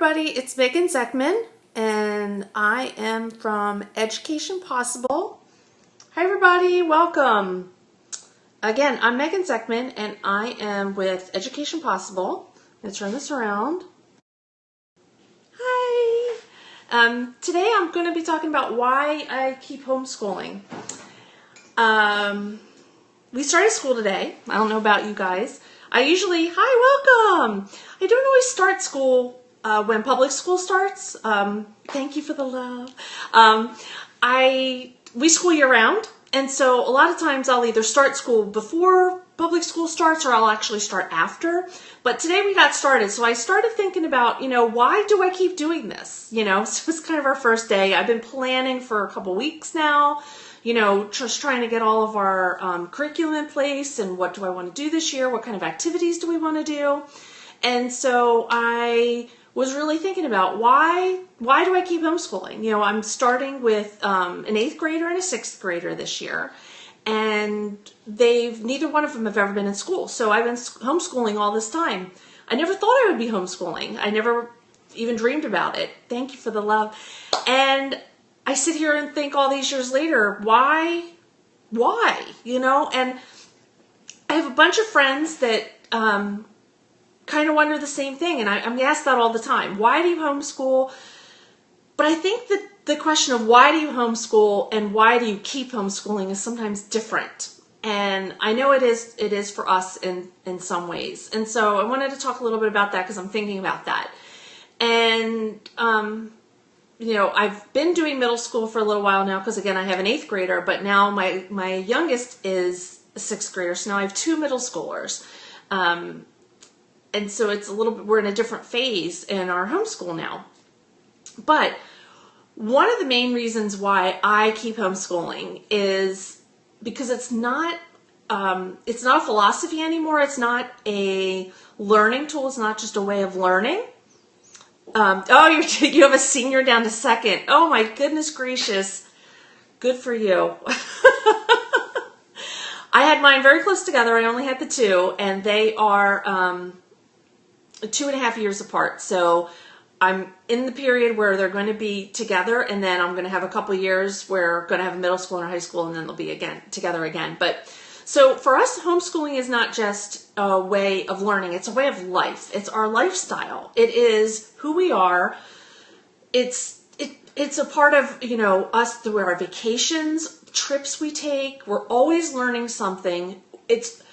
everybody, it's Megan Zeckman, and I am from Education Possible. Hi everybody, welcome. Again, I'm Megan Zeckman, and I am with Education Possible. Let's turn this around. Hi. Today I'm going to be talking about why I keep homeschooling. We started school today. I don't know about you guys. Hi, welcome. I don't always start school when public school starts. Thank you for the love. We school year round, and so a lot of times I'll either start school before public school starts or I'll actually start after. But today we got started, so I started thinking about, why do I keep doing this? So it's kind of our first day. I've been planning for a couple weeks now. Just trying to get all of our curriculum in place and what do I want to do this year? What kind of activities do we want to do? And so I was really thinking about why do I keep homeschooling? I'm starting with an 8th grader and a 6th grader this year, and neither one of them have ever been in school. So I've been homeschooling all this time. I never thought I would be homeschooling. I never even dreamed about it. Thank you for the love. And I sit here and think all these years later, why? And I have a bunch of friends that kind of wonder the same thing, and I'm asked that all the time. Why do you homeschool? But I think that the question of why do you homeschool and why do you keep homeschooling is sometimes different. And I know it is for us in some ways. And so I wanted to talk a little bit about that because I'm thinking about that. And I've been doing middle school for a little while now because, again, I have an 8th grader, but now my youngest is a 6th grader, so now I have 2 middle schoolers. And so it's we're in a different phase in our homeschool now. But one of the main reasons why I keep homeschooling is because it's not a philosophy anymore. It's not a learning tool. It's not just a way of learning. You have a senior down to 2nd. Oh my goodness gracious. Good for you. I had mine very close together. I only had the 2, and they are 2.5 years apart. So I'm in the period where they're going to be together, and then I'm going to have a couple years where we're going to have a middle school and a high school, and then they'll be together again. But so for us, homeschooling is not just a way of learning. It's a way of life. It's our lifestyle. It is who we are. It's a part of, us through our vacations, trips we take. We're always learning something. It's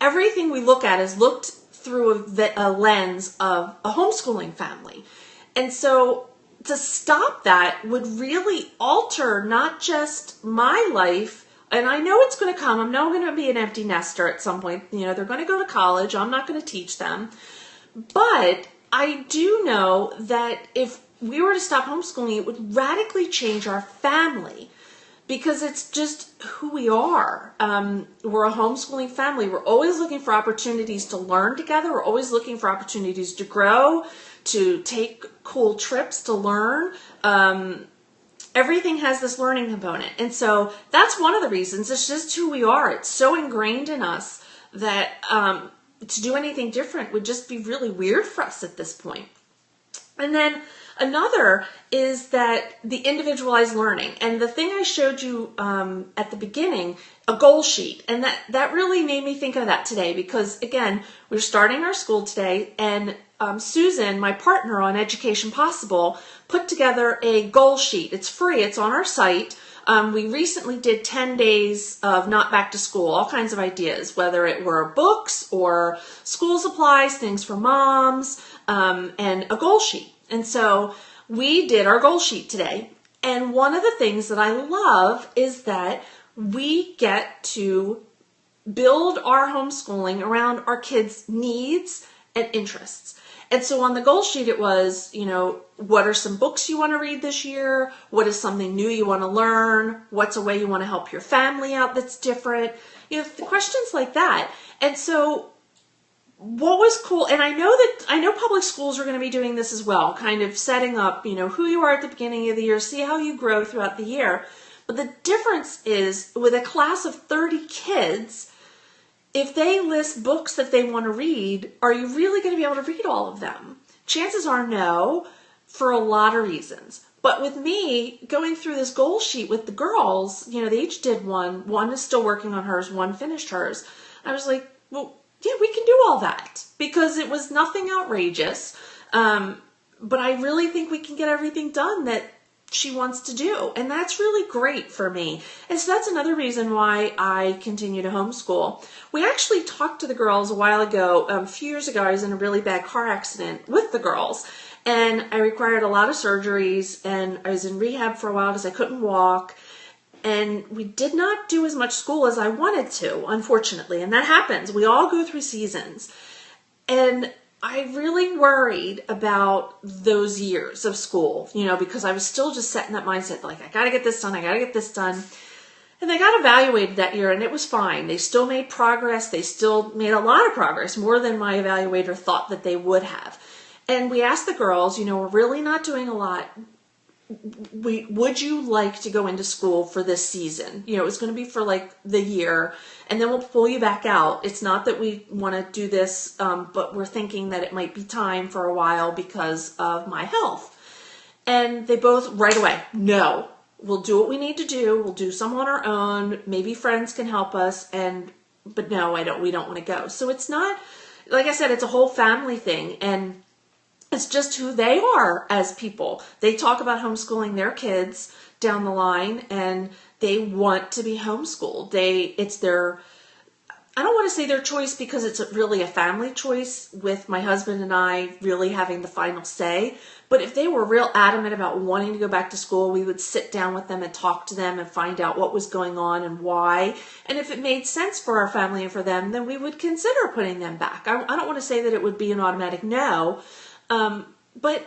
everything we look at is looked through a lens of a homeschooling family. And so to stop that would really alter not just my life. And I know it's going to come. I'm now going to be an empty nester at some point. They're going to go to college. I'm not going to teach them. But I do know that if we were to stop homeschooling, it would radically change our family because it's just who we are. We're a homeschooling family. We're always looking for opportunities to learn together. We're always looking for opportunities to grow, to take cool trips, to learn. Everything has this learning component. And so that's one of the reasons. It's just who we are. It's so ingrained in us that to do anything different would just be really weird for us at this point. And then another is that the individualized learning. And the thing I showed you at the beginning, a goal sheet. And that really made me think of that today because, again, we're starting our school today, and Susan, my partner on Education Possible, put together a goal sheet. It's free. It's on our site. We recently did 10 days of not back to school, all kinds of ideas, whether it were books or school supplies, things for moms, and a goal sheet. And so we did our goal sheet today. And one of the things that I love is that we get to build our homeschooling around our kids' needs and interests. And so on the goal sheet, it was, what are some books you want to read this year? What is something new you want to learn? What's a way you want to help your family out that's different? Questions like that. And so what was cool, and I know public schools are going to be doing this as well, kind of setting up, who you are at the beginning of the year, see how you grow throughout the year. But the difference is with a class of 30 kids, if they list books that they want to read, are you really going to be able to read all of them? Chances are no. for a lot of reasons. But with me, going through this goal sheet with the girls, they each did one. One is still working on hers, one finished hers. I was like, well, yeah, we can do all that because it was nothing outrageous. But I really think we can get everything done that she wants to do. And that's really great for me. And so that's another reason why I continue to homeschool. We actually talked to the girls a while ago. A few years ago, I was in a really bad car accident with the girls. And I required a lot of surgeries. And I was in rehab for a while because I couldn't walk. And we did not do as much school as I wanted to, unfortunately. And that happens. We all go through seasons. And I really worried about those years of school, because I was still just set in that mindset, like, I got to get this done, I got to get this done. And they got evaluated that year, and it was fine. They still made progress. They still made a lot of progress, more than my evaluator thought that they would have. And we asked the girls, we're really not doing a lot. Would you like to go into school for this season? It was going to be for like the year, and then we'll pull you back out. It's not that we want to do this, but we're thinking that it might be time for a while because of my health. And they both right away, no, we'll do what we need to do. We'll do some on our own. Maybe friends can help us. But no, we don't want to go. So it's not, like I said, it's a whole family thing. And it's just who they are as people. They talk about homeschooling their kids down the line, and they want to be homeschooled. It's their, I don't want to say their choice because it's really a family choice with my husband and I really having the final say. But if they were real adamant about wanting to go back to school, we would sit down with them and talk to them and find out what was going on and why. And if it made sense for our family and for them, then we would consider putting them back. I don't want to say that it would be an automatic no. But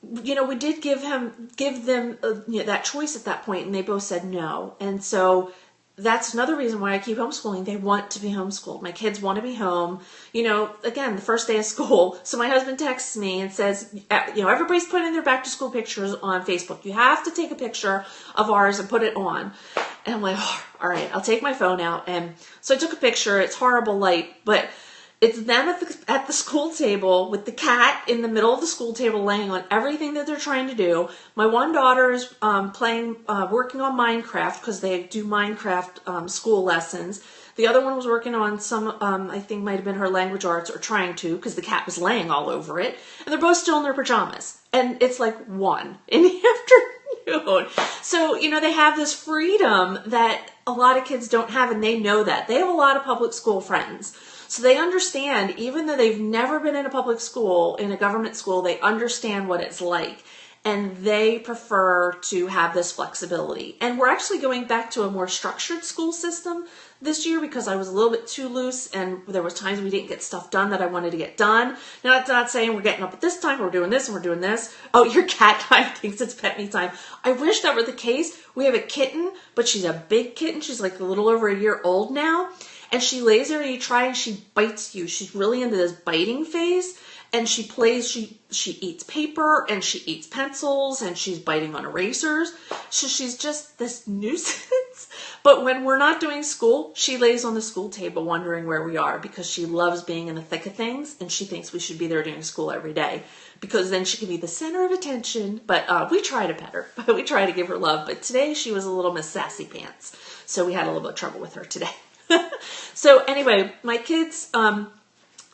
we did give them that choice at that point, and they both said no. And so that's another reason why I keep homeschooling. They want to be homeschooled. My kids want to be home. Again, the first day of school. So my husband texts me and says, everybody's putting their back to school pictures on Facebook. You have to take a picture of ours and put it on. And I'm like, oh, all right, I'll take my phone out. And so I took a picture. It's horrible light, but it's them at the school table with the cat in the middle of the school table laying on everything that they're trying to do. My one daughter is working on Minecraft because they do Minecraft school lessons. The other one was working on some, I think might have been her language arts, or trying to, because the cat was laying all over it. And they're both still in their pajamas. And it's like 1 in the afternoon. So, they have this freedom that a lot of kids don't have, and they know that. They have a lot of public school friends. So they understand, even though they've never been in a public school, in a government school, they understand what it's like. And they prefer to have this flexibility. And we're actually going back to a more structured school system this year because I was a little bit too loose, and there was times we didn't get stuff done that I wanted to get done. Now, that's not saying we're getting up at this time, we're doing this, and we're doing this. Oh, your cat time thinks it's pet me time. I wish that were the case. We have a kitten, but she's a big kitten. She's like a little over a year old now. And she lays there and you try and she bites you. She's really into this biting phase. And she eats paper and she eats pencils and she's biting on erasers. So she's just this nuisance. But when we're not doing school, she lays on the school table wondering where we are because she loves being in the thick of things. And she thinks we should be there doing school every day because then she can be the center of attention. But we try to pet her. We try to give her love. But today she was a little Miss Sassy Pants. So we had a little bit of trouble with her today. So anyway, my kids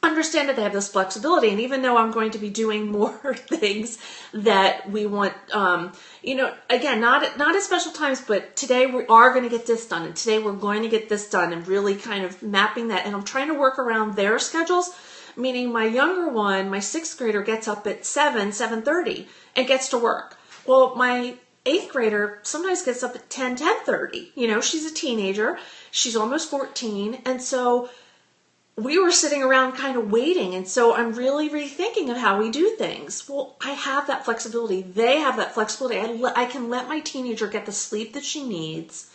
understand that they have this flexibility, and even though I'm going to be doing more things that we want, again, not at special times, but today we are going to get this done, and today we're going to get this done, and really kind of mapping that, and I'm trying to work around their schedules, meaning my younger one, my 6th grader, gets up at 7:30, and gets to work. Well, my 8th grader sometimes gets up at 10:30. She's a teenager. She's almost 14. And so we were sitting around kind of waiting. And so I'm really rethinking of how we do things. Well, I have that flexibility. They have that flexibility. I can let my teenager get the sleep that she needs.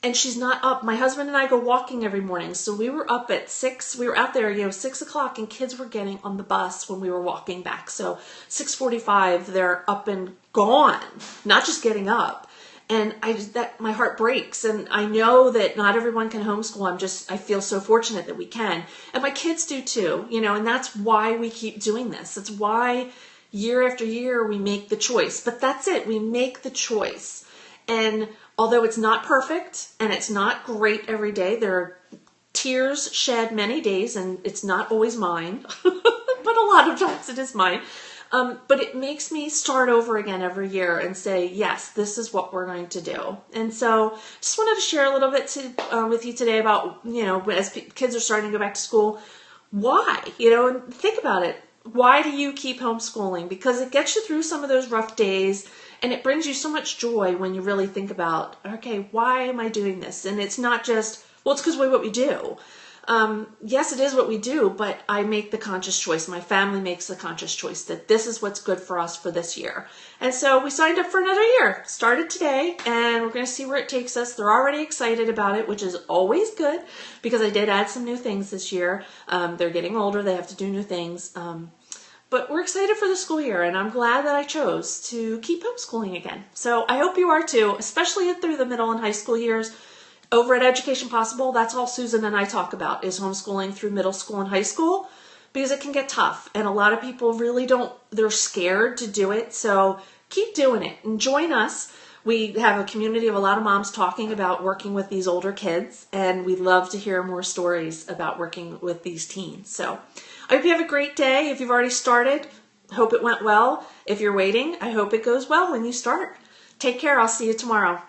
And she's not up. My husband and I go walking every morning. So we were up at 6. We were out there, 6 o'clock, and kids were getting on the bus when we were walking back. So 6:45, they're up and gone, not just getting up. And my heart breaks. And I know that not everyone can homeschool. I feel so fortunate that we can. And my kids do too, and that's why we keep doing this. It's why year after year, we make the choice. But that's it. We make the choice. And although it's not perfect and it's not great every day, there are tears shed many days, and it's not always mine, but a lot of times it is mine. But it makes me start over again every year and say, yes, this is what we're going to do. And so just wanted to share a little bit with you today about, as kids are starting to go back to school, why, and think about it. Why do you keep homeschooling? Because it gets you through some of those rough days, and it brings you so much joy when you really think about, okay, why am I doing this? And it's not just, well, it's because of what we do. Yes, it is what we do, but I make the conscious choice. My family makes the conscious choice that this is what's good for us for this year. And so we signed up for another year, started today, and we're going to see where it takes us. They're already excited about it, which is always good because I did add some new things this year. They're getting older. They have to do new things. But we're excited for the school year, and I'm glad that I chose to keep homeschooling again. So I hope you are too, especially through the middle and high school years. Over at Education Possible, that's all Susan and I talk about, is homeschooling through middle school and high school, because it can get tough. And a lot of people really they're scared to do it. So keep doing it and join us. We have a community of a lot of moms talking about working with these older kids, and we'd love to hear more stories about working with these teens. So I hope you have a great day. If you've already started, hope it went well. If you're waiting, I hope it goes well when you start. Take care. I'll see you tomorrow.